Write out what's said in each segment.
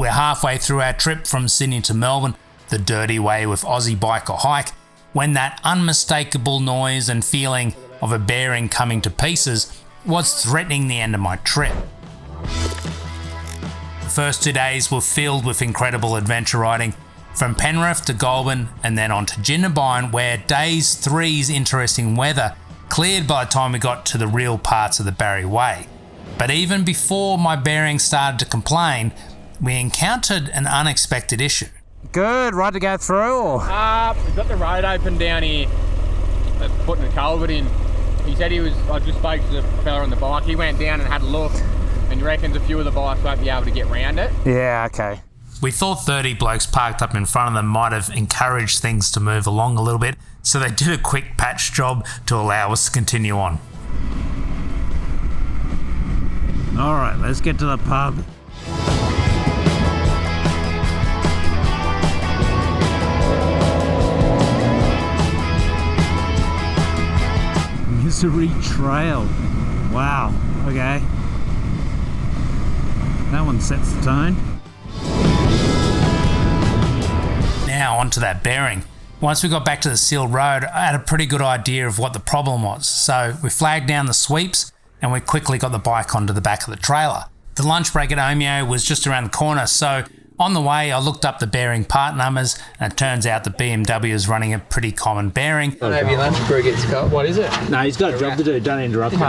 We're halfway through our trip from Sydney to Melbourne, the dirty way with Aussie Bike or Hike, when that unmistakable noise and feeling of a bearing coming to pieces was threatening the end of my trip. The first 2 days were filled with incredible adventure riding, from Penrith to Goulburn and then on to Jindabyne, where days 3's interesting weather cleared by the time we got to the real parts of the Barry Way. But even before my bearings started to complain, we encountered an unexpected issue. Good, right to go through? Or? We've got the road open down here, putting a culvert in. He said I just spoke to the fella on the bike, he went down and had a look, and he reckons a few of the bikes won't be able to get round it. Yeah, okay. We thought 30 blokes parked up in front of them might have encouraged things to move along a little bit, so they did a quick patch job to allow us to continue on. Alright, let's get to the pub. Misery Trail. Wow, okay. That one sets the tone. Now onto that bearing. Once we got back to the sealed road, I had a pretty good idea of what the problem was, so we flagged down the sweeps and we quickly got the bike onto the back of the trailer. The lunch break at Omeo was just around the corner, so on the way I looked up the bearing part numbers and it turns out the BMW is running a pretty common bearing. Don't have your lunch before it gets cold. What is it? No, he's got a job to do, don't interrupt him.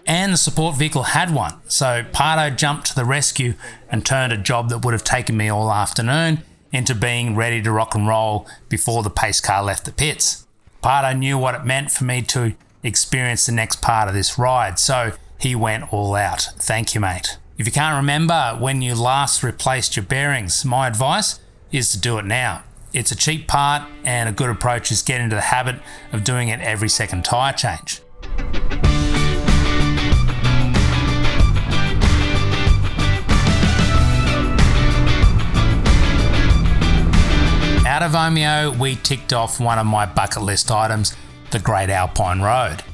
And the support vehicle had one, so Pardo jumped to the rescue and turned a job that would have taken me all afternoon into being ready to rock and roll before the pace car left the pits. Pardo knew what it meant for me to experience the next part of this ride, so he went all out. Thank you, mate. If you can't remember when you last replaced your bearings, my advice is to do it now. It's a cheap part and a good approach is get into the habit of doing it every second tyre change. Out of Omeo, we ticked off one of my bucket list items, the Great Alpine Road.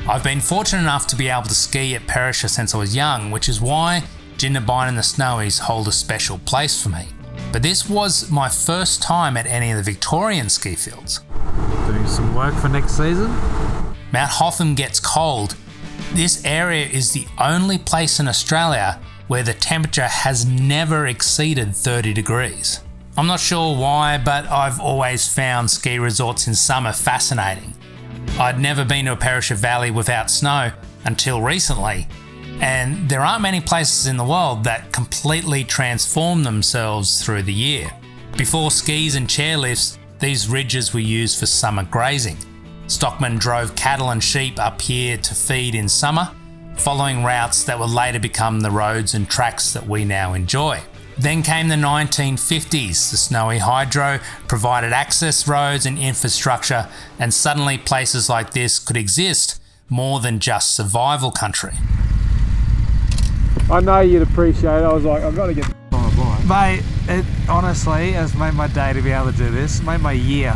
I've been fortunate enough to be able to ski at Perisher since I was young, which is why Jindabyne and the Snowies hold a special place for me. But this was my first time at any of the Victorian ski fields. Doing some work for next season? Mount Hotham gets cold. This area is the only place in Australia where the temperature has never exceeded 30 degrees. I'm not sure why, but I've always found ski resorts in summer fascinating. I'd never been to a Perisher Valley without snow until recently, and there aren't many places in the world that completely transform themselves through the year. Before skis and chairlifts, these ridges were used for summer grazing. Stockmen drove cattle and sheep up here to feed in summer, following routes that would later become the roads and tracks that we now enjoy. Then came the 1950s. The Snowy Hydro provided access roads and infrastructure, and suddenly places like this could exist more than just survival country. I know you'd appreciate it. I was like, I've got to get on a bike. Mate, it honestly has made my day to be able to do this. Made my year.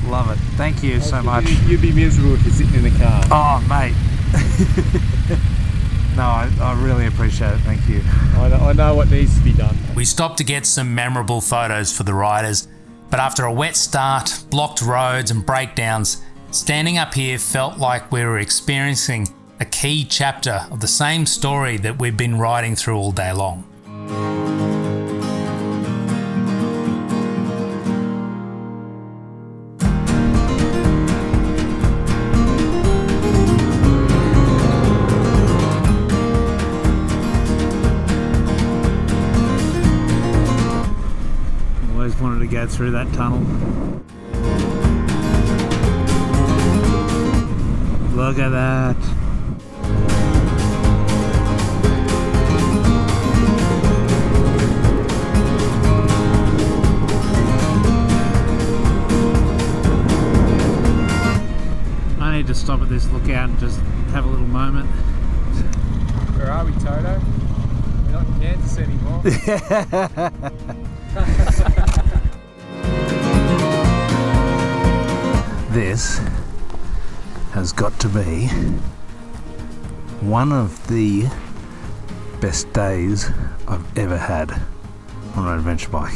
Love it. Thank you so much. You'd be miserable if you're sitting in the car. Oh, mate. No, I really appreciate it. Thank you. I know what needs to be done. We stopped to get some memorable photos for the riders, but after a wet start, blocked roads and breakdowns, standing up here felt like we were experiencing a key chapter of the same story that we've been riding through all day long. Always wanted to go through that tunnel. Look at that. I need to stop at this lookout and just have a little moment. Where are we, Toto? We're not in Kansas anymore. This has got to be one of the best days I've ever had on an adventure bike.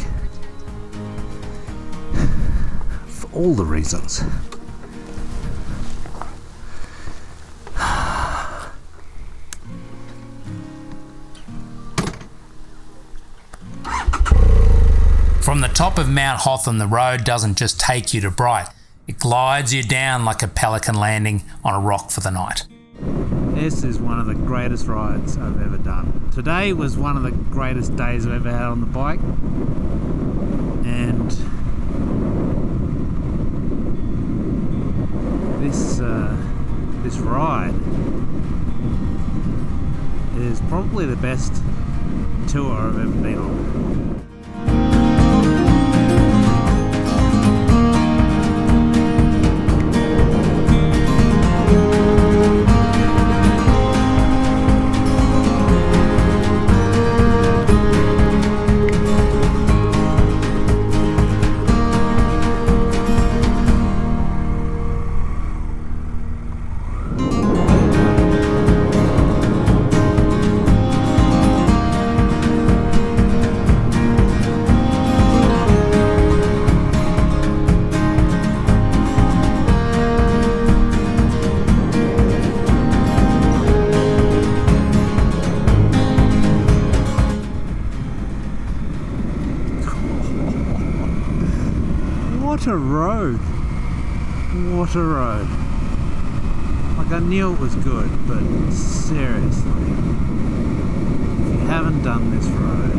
For all the reasons. From the top of Mount Hotham, the road doesn't just take you to Bright, it glides you down like a pelican landing on a rock for the night. This is one of the greatest rides I've ever done. Today was one of the greatest days I've ever had on the bike, and this ride is probably the best tour I've ever been on. What a road! What a road! Like, I knew it was good, but seriously, if you haven't done this road,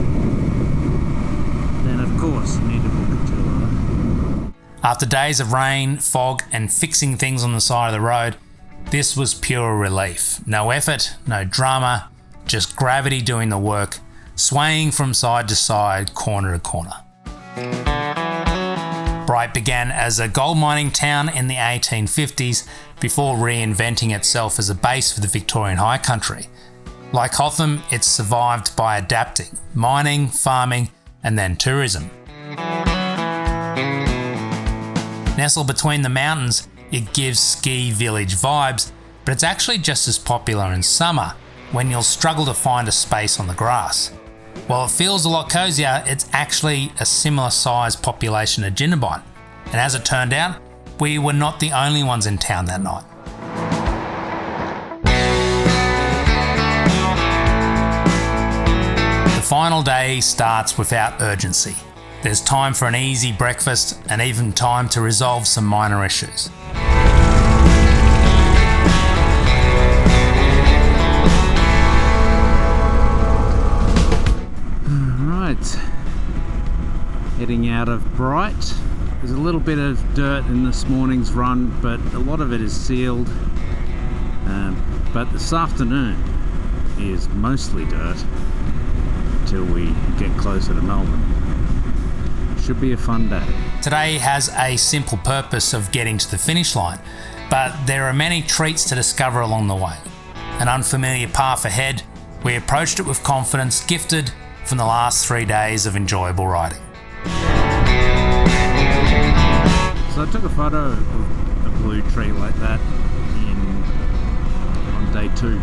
then of course you need to book a tour. After days of rain, fog and fixing things on the side of the road, this was pure relief. No effort, no drama, just gravity doing the work, swaying from side to side, corner to corner. Bright began as a gold mining town in the 1850s before reinventing itself as a base for the Victorian high country. Like Hotham, it's survived by adapting, mining, farming and then tourism. Nestled between the mountains, it gives ski village vibes, but it's actually just as popular in summer when you'll struggle to find a space on the grass. While it feels a lot cosier, it's actually a similar size population to Jindabyne. And as it turned out, we were not the only ones in town that night. The final day starts without urgency. There's time for an easy breakfast and even time to resolve some minor issues. Heading out of Bright. There's a little bit of dirt in this morning's run, but a lot of it is sealed. But this afternoon is mostly dirt till we get closer to Melbourne. Should be a fun day. Today has a simple purpose of getting to the finish line, but there are many treats to discover along the way. An unfamiliar path ahead, we approached it with confidence, gifted from the last 3 days of enjoyable riding. So I took a photo of a blue tree like that on day 2,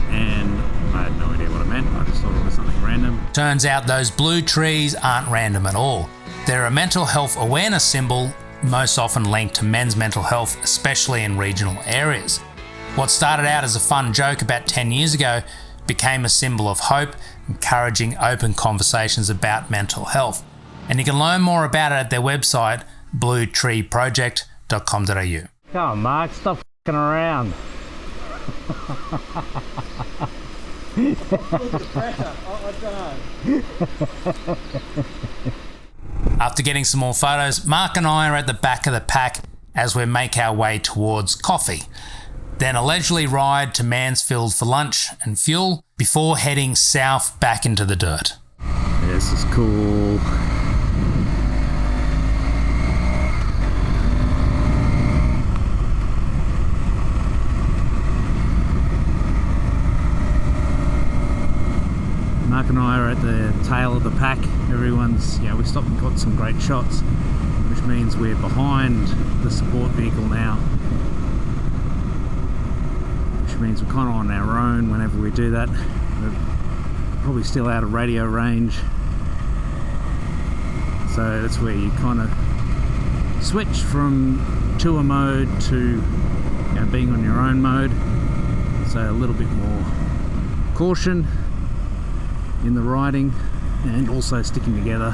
and I had no idea what it meant. I just thought it was something random. Turns out those blue trees aren't random at all. They're a mental health awareness symbol, most often linked to men's mental health, especially in regional areas. What started out as a fun joke about 10 years ago became a symbol of hope, encouraging open conversations about mental health. And you can learn more about it at their website, bluetreeproject.com.au. Come on, Mark, stop f***ing around. After getting some more photos, Mark and I are at the back of the pack as we make our way towards coffee. Then a leisurely ride to Mansfield for lunch and fuel before heading south back into the dirt. This is cool. Mark and I are at the tail of the pack. Everyone's, we stopped and got some great shots, which means we're behind the support vehicle now. Which means we're kind of on our own whenever we do that. We're probably still out of radio range. So that's where you kind of switch from tour mode to being on your own mode. So a little bit more caution in the riding and also sticking together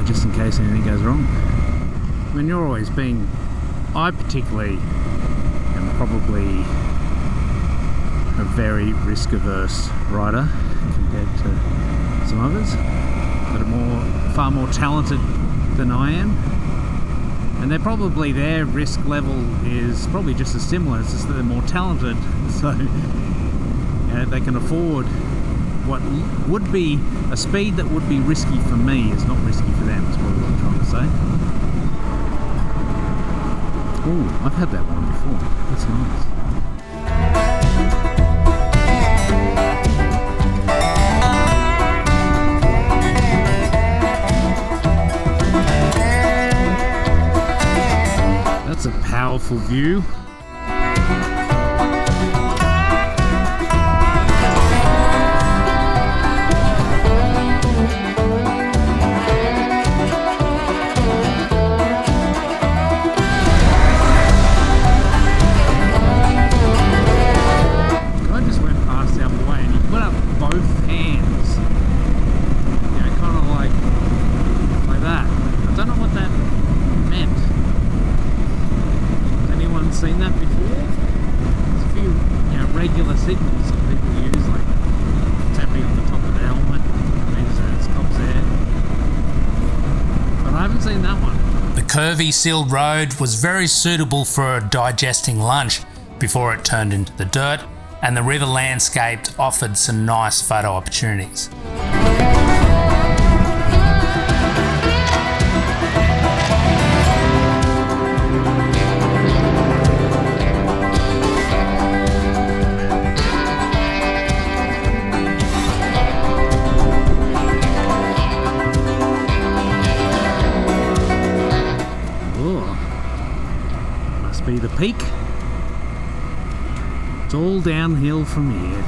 just in case anything goes wrong. I mean, I particularly am probably a very risk-averse rider compared to some others that are far more talented than I am. And their risk level is probably just as similar. It's just that they're more talented, so they can afford what would be a speed that would be risky for me is not risky for them. Is probably what I'm trying to say. Oh, I've had that one before. That's nice. That's a powerful view. Seen that before? There's a few regular signals that people use, like tapping on the top of the helmet, means that it stops there. But I haven't seen that one. The curvy sealed road was very suitable for digesting lunch before it turned into the dirt, and the river landscape offered some nice photo opportunities. Be the peak. It's all downhill from here.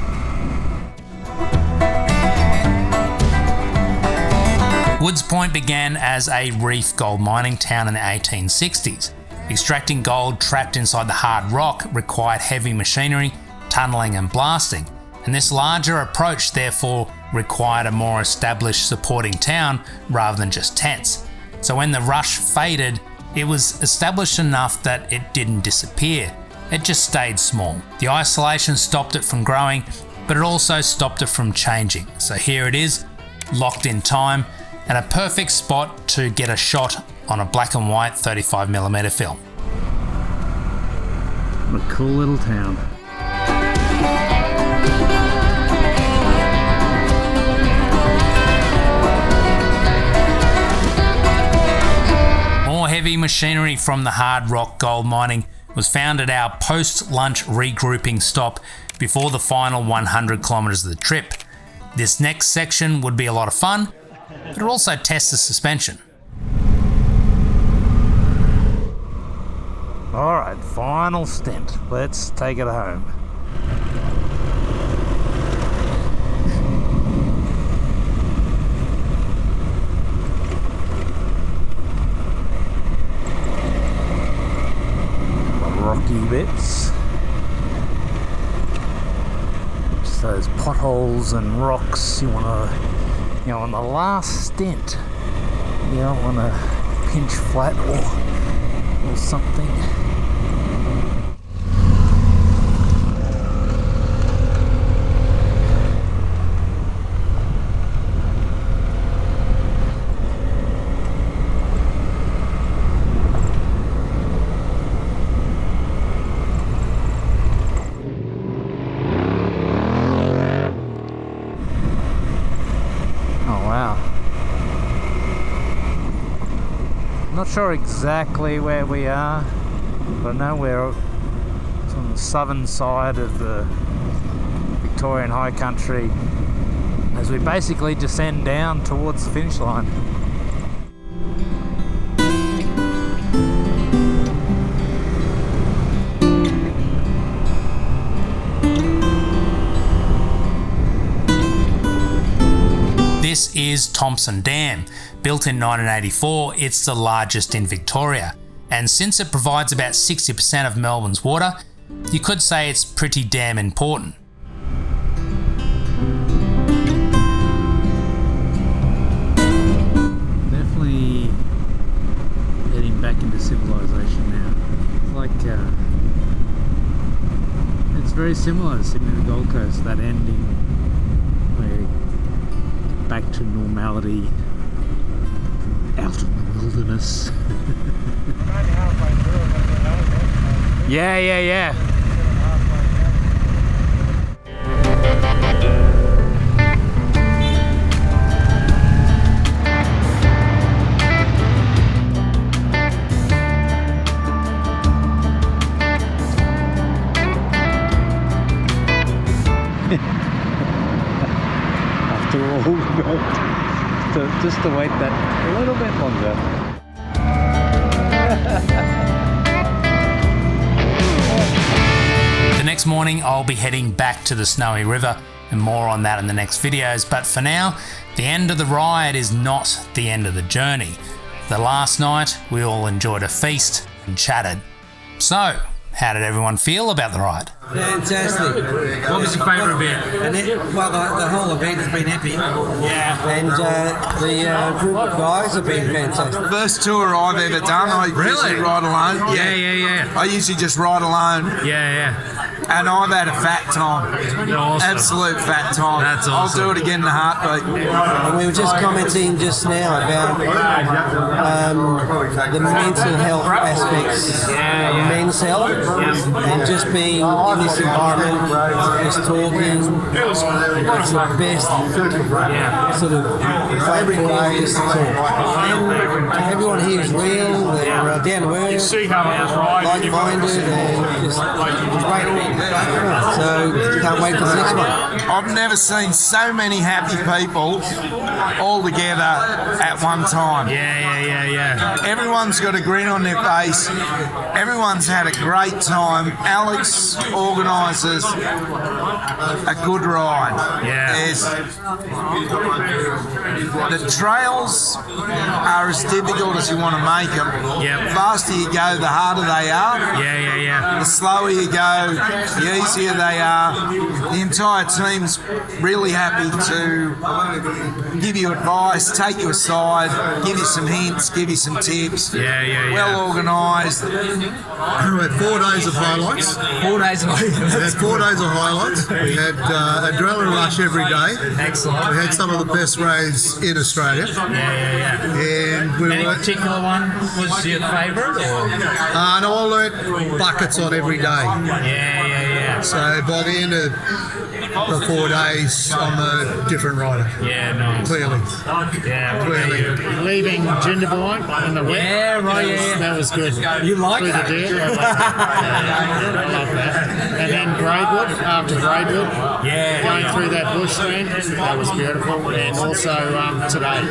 Woods Point began as a reef gold mining town in the 1860s. Extracting gold trapped inside the hard rock required heavy machinery, tunnelling and blasting, and this larger approach therefore required a more established supporting town rather than just tents. So when the rush faded, it was established enough that it didn't disappear, it just stayed small. The isolation stopped it from growing, but it also stopped it from changing. So here it is, locked in time, and a perfect spot to get a shot on a black and white 35mm film. What a cool little town. Heavy machinery from the hard rock gold mining was found at our post-lunch regrouping stop before the final 100 kilometres of the trip. This next section would be a lot of fun, but it also tests the suspension. Alright, final stint. Let's take it home. Rocky bits. Just those potholes and rocks. You want to, on the last stint, you don't want to pinch flat or something. Not sure exactly where we are, but I know we're on the southern side of the Victorian High Country as we basically descend down towards the finish line. This is Thompson Dam. Built in 1984, it's the largest in Victoria. And since it provides about 60% of Melbourne's water, you could say it's pretty damn important. Definitely heading back into civilization now. It's very similar to Sydney and the Gold Coast, that ending where back to normality out in the wilderness. Yeah. After all, just to wait that a little bit longer. The next morning I'll be heading back to the Snowy River, and more on that in the next videos, but for now, the end of the ride is not the end of the journey. The last night we all enjoyed a feast and chatted. So, how did everyone feel about the ride? Fantastic. What was your favourite bit? The whole event has been epic. Yeah. And the group of guys have been fantastic. First tour I've ever done. I usually ride alone. Yeah. I usually just ride alone. Yeah. And I've had a fat time. Awesome. Absolute fat time. That's awesome. I'll do it again in a heartbeat. And we were just commenting just now about the mental health aspects of men's health and just being in this environment, just talking. It's the best sort of favourite way to talk. And everyone here is real, they're down to earth, like-minded, and just great event. So can't wait for the next one. I've never seen so many happy people all together at one time. Yeah. Everyone's got a grin on their face. Everyone's had a great time. Alex organises a good ride. Yeah. The trails are as difficult as you want to make them. Yep. The faster you go, the harder they are. Yeah. The slower you go, the easier they are. The entire team's really happy to give you advice, take you aside, give you some hints, give you some tips. Yeah. Well organised. We had 4 days of highlights. 4 days away. We had 4 days of highlights. We had adrenaline rush every day. Excellent. We had some of the best races in Australia. Yeah. And we Any were. particular one was your favourite? No, I learnt buckets on every day. Yeah. So by the end of the 4 days, I'm a different rider. Yeah, nice. Clearly. Yeah, Clearly. Leaving Jindabyne in the wet. Yeah, right, yeah. That was good. You like Through that? the dirt. I love that. And then Braidwood, after Braidwood, going through that bushland, that was beautiful. And also today.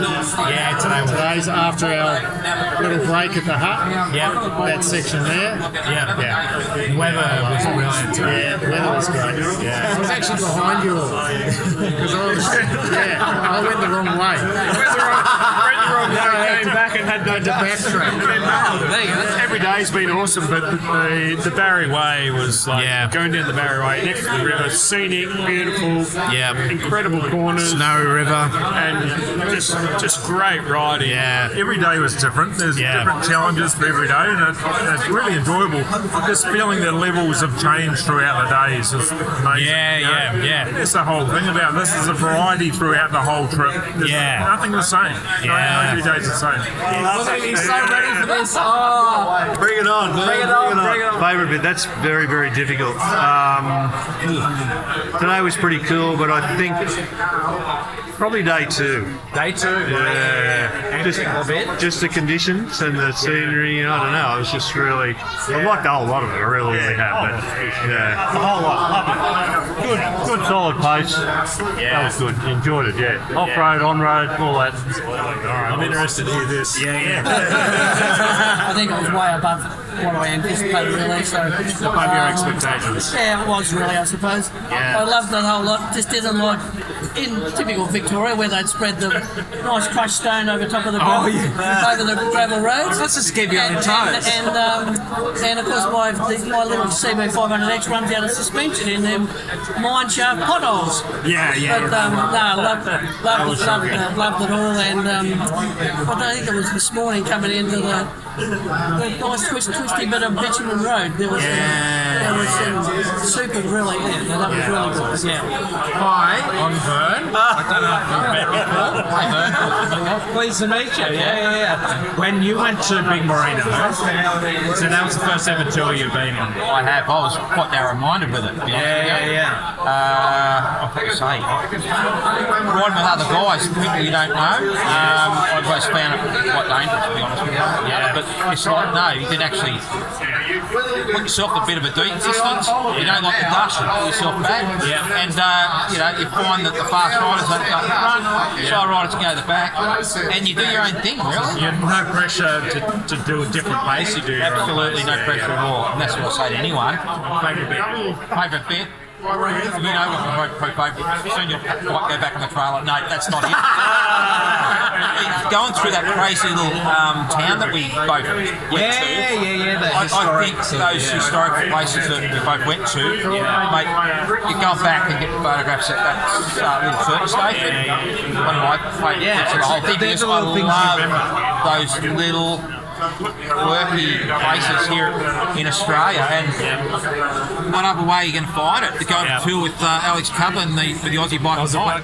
Yeah, Today's after our little break at the hut. Yep. That section there. Yeah. Yeah. Weather was brilliant. Yeah, the weather was great. Yeah. I was actually behind you all. Because I went the wrong way. I came back and had no backtrack. Every day's been awesome, but the Barry Way was like going down the Barry Way next to the river, scenic, beautiful, incredible corners, Snowy River, and just great riding. Yeah. Every day was different. There's different challenges for every day, and it's really enjoyable. Just feeling the levels have changed throughout the days is amazing. Yeah. That's the whole thing about this. Is a variety throughout the whole trip. There's nothing the same. No every day's the same. He's so ready for this. Oh, Bring it on, man. Bring it on. Favourite bit, that's very, very difficult. Today was pretty cool, but I think probably day 2. Day 2. Yeah. Just the conditions and the scenery, I don't know, I was just really, I liked a whole lot of it, I really have, but yeah. A whole lot, good solid pace. That was good, enjoyed it, Off-road, on-road, all that. I'm interested to hear this. I think it was way above what I anticipated really. So Above your expectations. Yeah, it was really, I suppose. Yeah. I loved that whole lot. Just didn't like in typical Victoria where they'd spread the nice crushed stone over top of the gravel, over the gravel roads. Let's just keep you on your toes. And of course my little CB500X runs out of suspension in them mine shaft potholes. Yeah. But loved it all, and I think it was this morning coming into the nice twisty bit of bitumen road. There was super really, that was really good. Yeah. Hi, I'm Vern. I don't know if you've met before. Hi, Vern. Pleased to meet you. Yeah. When you went to Big Marino, so that was the first ever tour you've been on. I have. I was quite narrow-minded with it. To be honest with you. I think say, riding with other guys, people you don't know, I've always found it quite dangerous, to be honest with you. But it's like, no, you can actually put yourself a bit of a deep distance. You don't like the dust, you pull yourself back. And, you find that the fast riders don't go in front, slow riders go to the back, and you do your own thing, really. You have no pressure to do a different pace, you do your Absolutely no pressure at all, and that's what I say to anyone. Favourite bit? You know what my favourite, soon you'll might go back on the trailer. No, that's not it. Going through that crazy little town that we both went to. I think those historical places that we both went to, mate, you go back and get photographs at that little service station. One of my favourite bits of the whole thing is I love those little quirky places here in Australia, and what other way you can find it to go on a tour with Alex Cutler and the Aussie Bike.